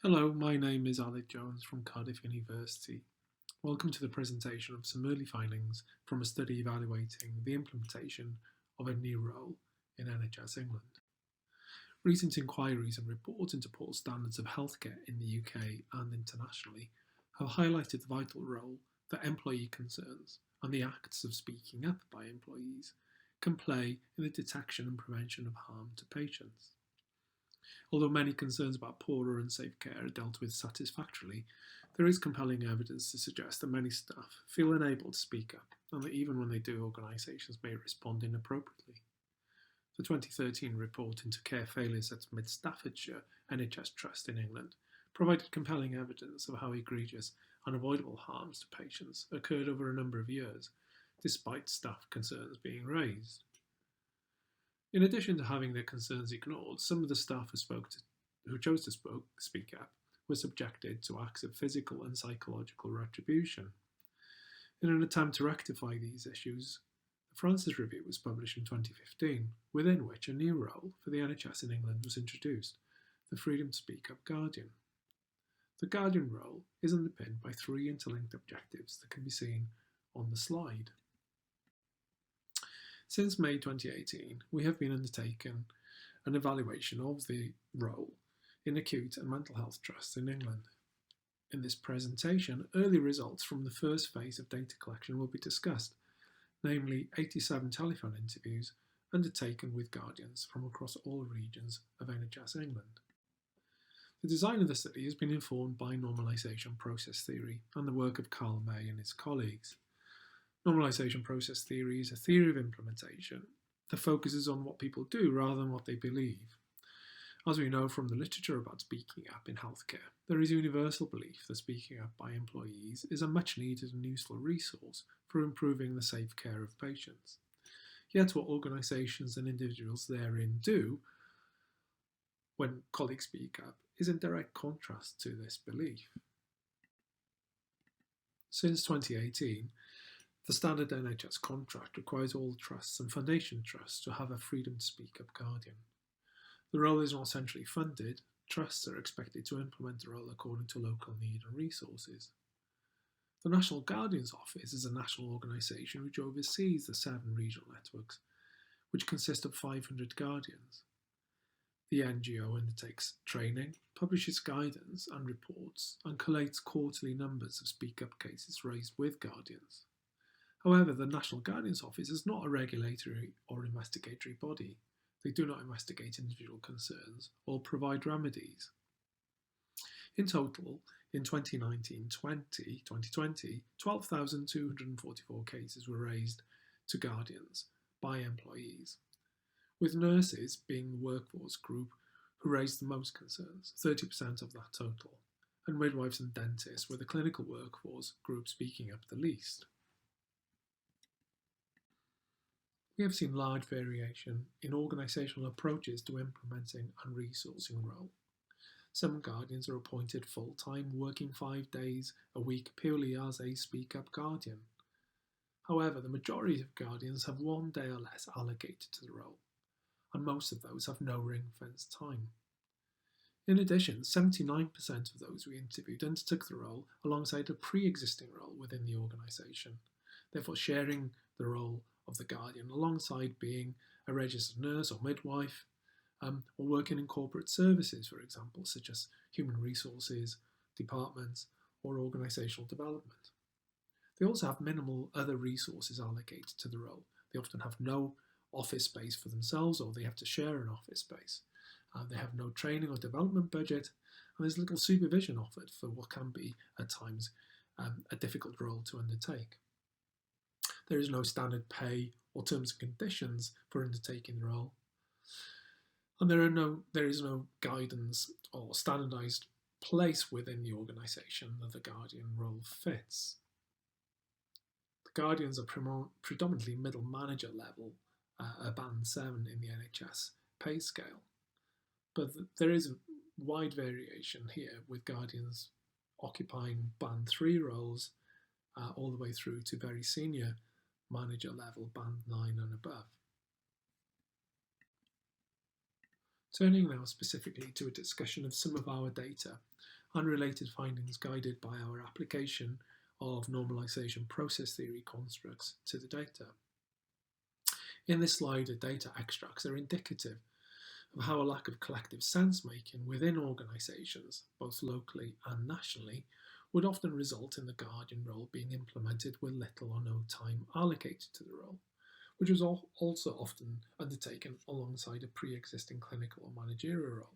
Hello, my name is Alec Jones from Cardiff University. Welcome to the presentation of some early findings from a study evaluating the implementation of a new role in NHS England. Recent inquiries and reports into poor standards of healthcare in the UK and internationally have highlighted the vital role that employee concerns and the acts of speaking up by employees can play in the detection and prevention of harm to patients. Although many concerns about poor or unsafe care are dealt with satisfactorily, there is compelling evidence to suggest that many staff feel unable to speak up, and that even when they do, organisations may respond inappropriately. The 2013 report into care failures at Mid Staffordshire NHS Trust in England provided compelling evidence of how egregious and avoidable harms to patients occurred over a number of years, despite staff concerns being raised. In addition to having their concerns ignored, some of the staff who chose to speak up were subjected to acts of physical and psychological retribution. In an attempt to rectify these issues, the Francis Review was published in 2015, within which a new role for the NHS in England was introduced, the Freedom to Speak Up Guardian. The Guardian role is underpinned by three interlinked objectives that can be seen on the slide. Since May 2018, we have been undertaking an evaluation of the role in acute and mental health trusts in England. In this presentation, early results from the first phase of data collection will be discussed, namely 87 telephone interviews undertaken with guardians from across all regions of NHS England. The design of the study has been informed by normalisation process theory and the work of Carl May and his colleagues. Normalisation process theory is a theory of implementation that focuses on what people do rather than what they believe. As we know from the literature about speaking up in healthcare, there is a universal belief that speaking up by employees is a much needed and useful resource for improving the safe care of patients. Yet what organisations and individuals therein do when colleagues speak up is in direct contrast to this belief. Since 2018, the standard NHS contract requires all trusts and foundation trusts to have a Freedom to Speak Up Guardian. The role is not centrally funded. Trusts are expected to implement the role according to local need and resources. The National Guardian's Office is a national organisation which oversees the 7 regional networks, which consist of 500 guardians. The NGO undertakes training, publishes guidance and reports, and collates quarterly numbers of speak up cases raised with guardians. However, the National Guardian's Office is not a regulatory or investigatory body. They do not investigate individual concerns or provide remedies. In total, in 2019-2020, 12,244 cases were raised to guardians by employees, with nurses being the workforce group who raised the most concerns, 30% of that total, and midwives and dentists were the clinical workforce group speaking up the least. We have seen large variation in organisational approaches to implementing and resourcing role. Some guardians are appointed full-time, working 5 days a week purely as a speak-up guardian. However, the majority of guardians have 1 day or less allocated to the role, and most of those have no ring-fenced time. In addition, 79% of those we interviewed undertook the role alongside a pre-existing role within the organisation, therefore sharing the role of the guardian alongside being a registered nurse or midwife, or working in corporate services, for example, such as human resources, departments, or organisational development. They also have minimal other resources allocated to the role. They often have no office space for themselves, or they have to share an office space. They have no training or development budget, and there's little supervision offered for what can be, at times, a difficult role to undertake. There is no standard pay or terms and conditions for undertaking the role. And there is no guidance or standardised place within the organisation that the guardian role fits. The guardians are predominantly middle manager level, a band 7 in the NHS pay scale. But there is a wide variation here, with guardians occupying band 3 roles all the way through to very senior manager level, band 9 and above. Turning now specifically to a discussion of some of our data unrelated findings guided by our application of normalization process theory constructs to the data. In this slide, the data extracts are indicative of how a lack of collective sense-making within organisations, both locally and nationally, would often result in the guardian role being implemented with little or no time allocated to the role, which was also often undertaken alongside a pre-existing clinical or managerial role.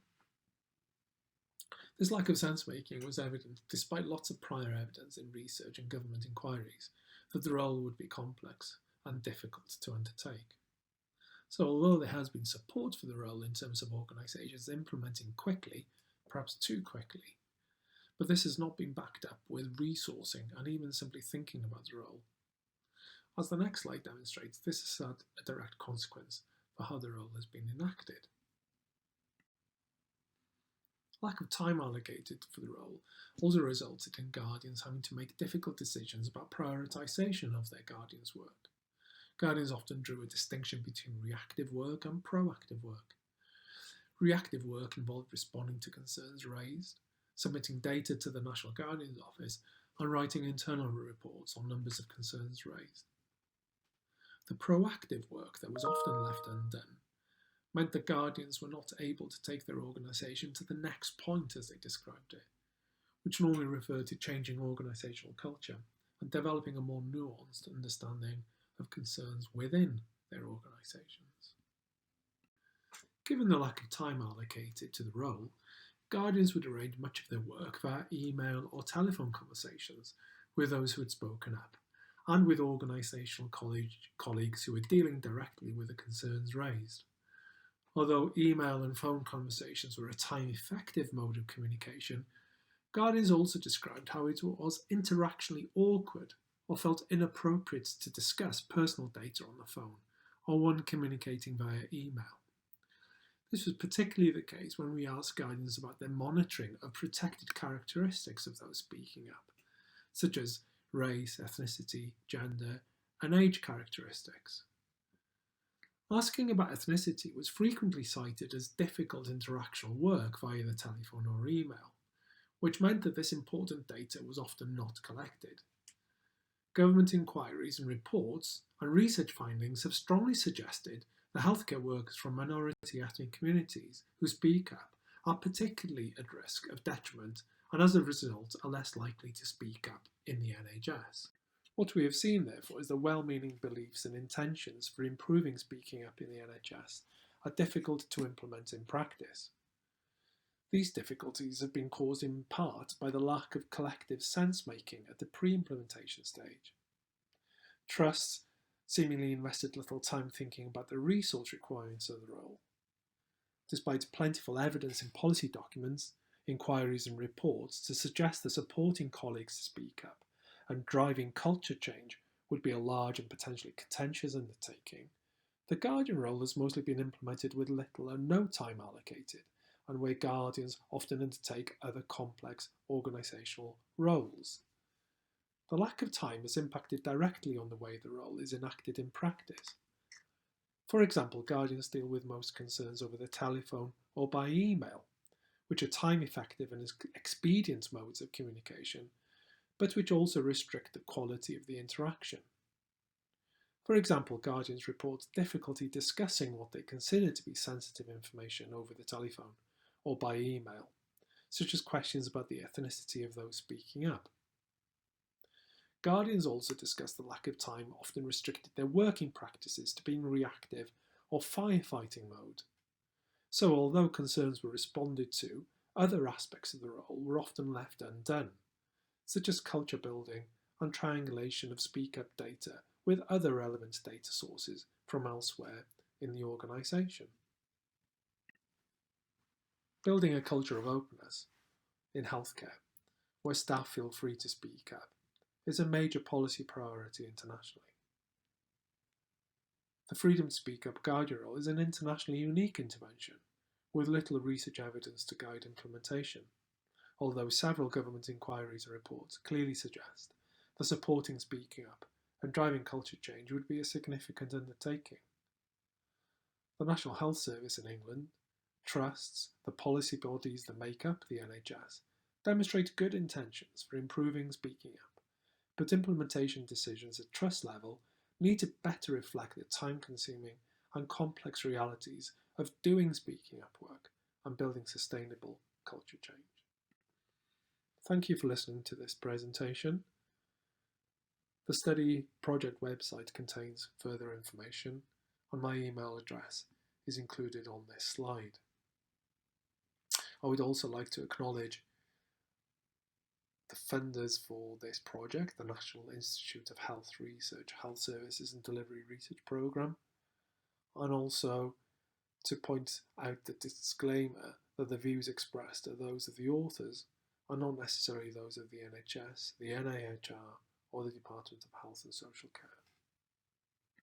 This lack of sense-making was evident despite lots of prior evidence in research and government inquiries that the role would be complex and difficult to undertake. So although there has been support for the role in terms of organisations implementing quickly, perhaps too quickly, but this has not been backed up with resourcing and even simply thinking about the role. As the next slide demonstrates, this has had a direct consequence for how the role has been enacted. Lack of time allocated for the role also resulted in guardians having to make difficult decisions about prioritisation of their guardians' work. Guardians often drew a distinction between reactive work and proactive work. Reactive work involved responding to concerns raised, submitting data to the National Guardian's Office, and writing internal reports on numbers of concerns raised. The proactive work that was often left undone meant that guardians were not able to take their organisation to the next point, as they described it, which normally referred to changing organisational culture and developing a more nuanced understanding of concerns within their organisations. Given the lack of time allocated to the role, guardians would arrange much of their work via email or telephone conversations with those who had spoken up, and with organisational colleagues who were dealing directly with the concerns raised. Although email and phone conversations were a time-effective mode of communication, guardians also described how it was interactionally awkward or felt inappropriate to discuss personal data on the phone or when communicating via email. This was particularly the case when we asked guardians about their monitoring of protected characteristics of those speaking up, such as race, ethnicity, gender, and age characteristics. Asking about ethnicity was frequently cited as difficult interactional work via the telephone or email, which meant that this important data was often not collected. Government inquiries and reports and research findings have strongly suggested that healthcare workers from minority ethnic communities who speak up are particularly at risk of detriment and as a result are less likely to speak up in the NHS. What we have seen, therefore, is that well-meaning beliefs and intentions for improving speaking up in the NHS are difficult to implement in practice. These difficulties have been caused in part by the lack of collective sense-making at the pre-implementation stage. Trusts seemingly invested little time thinking about the resource requirements of the role. Despite plentiful evidence in policy documents, inquiries and reports to suggest that supporting colleagues to speak up and driving culture change would be a large and potentially contentious undertaking, the guardian role has mostly been implemented with little or no time allocated, and where guardians often undertake other complex organisational roles. The lack of time has impacted directly on the way the role is enacted in practice. For example, guardians deal with most concerns over the telephone or by email, which are time-effective and expedient modes of communication, but which also restrict the quality of the interaction. For example, guardians report difficulty discussing what they consider to be sensitive information over the telephone or by email, such as questions about the ethnicity of those speaking up. Guardians also discuss the lack of time often restricted their working practices to being reactive or firefighting mode. So although concerns were responded to, other aspects of the role were often left undone, such as culture building and triangulation of speak-up data with other relevant data sources from elsewhere in the organisation. Building a culture of openness in healthcare, where staff feel free to speak up, is a major policy priority internationally. The freedom to speak up guardian role is an internationally unique intervention, with little research evidence to guide implementation, although several government inquiries and reports clearly suggest that supporting speaking up and driving culture change would be a significant undertaking. The National Health Service in England, trusts, the policy bodies that make up the NHS, demonstrate good intentions for improving Speaking Up, but implementation decisions at trust level need to better reflect the time-consuming and complex realities of doing Speaking Up work and building sustainable culture change. Thank you for listening to this presentation. The study project website contains further information, and my email address is included on this slide. I would also like to acknowledge the funders for this project, the National Institute of Health Research, Health Services and Delivery Research Programme, and also to point out the disclaimer that the views expressed are those of the authors and not necessarily those of the NHS, the NIHR, or the Department of Health and Social Care.